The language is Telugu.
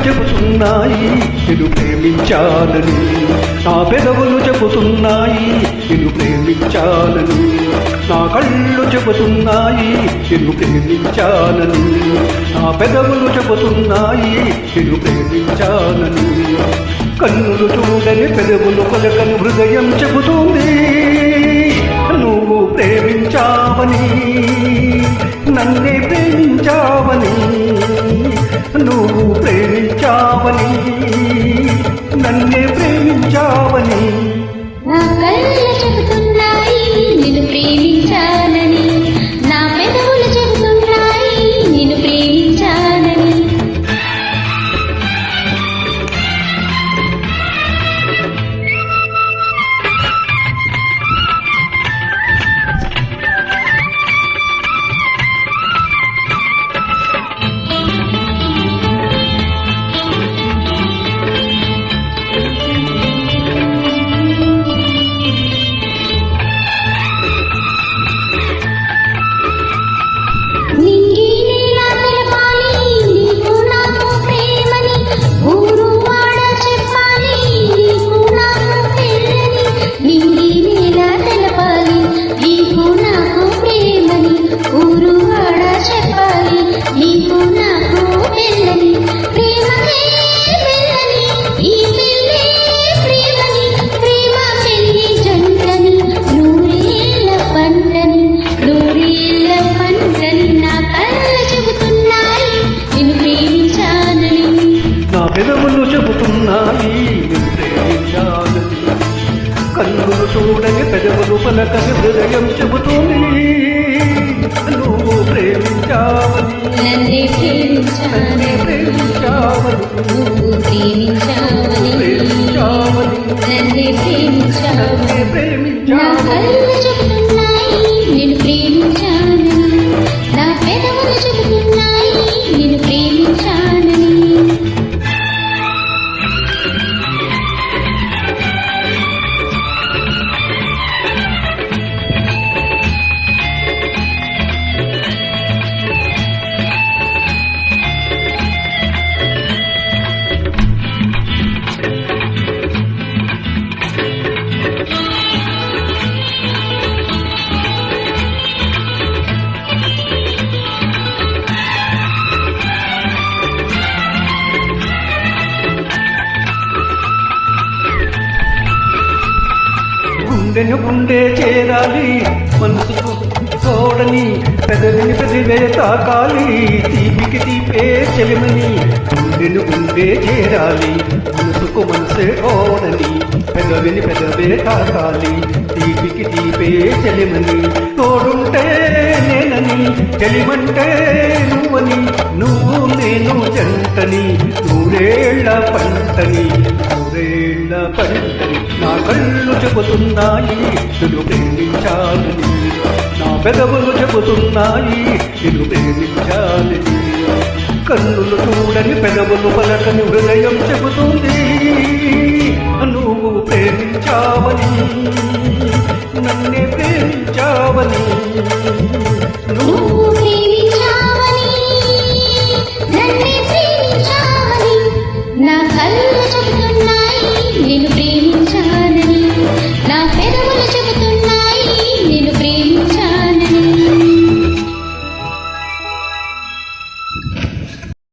చెబుతున్నాయి నిన్ను ప్రేమించాలని, నా పెదవులు చెబుతున్నాయి నిన్ను ప్రేమించాలని, నా కళ్ళు చెబుతున్నాయి నిన్ను ప్రేమించాలని, నా పెదవులు చెబుతున్నాయి నిన్ను ప్రేమించాలని. కన్నులు చూడని పెదవులు పలకని హృదయం చెబుతుంది నువ్వు ప్రేమించావని, నన్నే ప్రేమించావని, నువ్వు ప్రేమించావని, నన్నే ప్రేమించావని. నా కళ్ళు చెబుతున్నాయి నిన్ను ప్రేమించాలని, నా పెదవులు చెబుతున్నాయి నిన్ను ప్రేమించాలని. పెదవులు చెబుతున్నాయి నిన్ను ప్రేమించాలని, కన్నులు చూడని పెదవులు పలకని హృదయం చెబుతుంది నువ్వు ప్రేమించావని, నన్నే ప్రేమించావని, నువ్వు ప్రేమించావని, నన్నే ప్రేమించావని. నా కళ్ళు చెబుతున్నాయి నిన్ను ప్రేమించానని, నా పెదవులు చెబుతున్నాయి నిన్ను ప్రేమించానని. గుండెను గుండె చేరాలి మనసుకు తోడని, పెదవిని పెదవే తాకాలి తీపికి తీపే చెలిమని. గుండెను గుండె చేరాలి మనసుకు మనసే ఓడని, పెదవిని పెదవే తాకాలి తీపికి తీపే చెలిమని. తోడుంటే నేనని, చెలిమంటే నువ్వని, నువ్వు నేను జంటని, నూరేళ్ల పంటని, నూరేళ్ల పంటని. నా కళ్ళు చెబుతున్నాయి నిన్ను ప్రేమించాలని, నా పెదవులు చెబుతున్నాయి నిన్ను ప్రేమించాలని. కన్నులు చూడని పెదవులు పలకని హృదయం చెబుతుంది నువ్వు ప్రేమించావని, నన్నే ప్రేమించావని, నువ్వు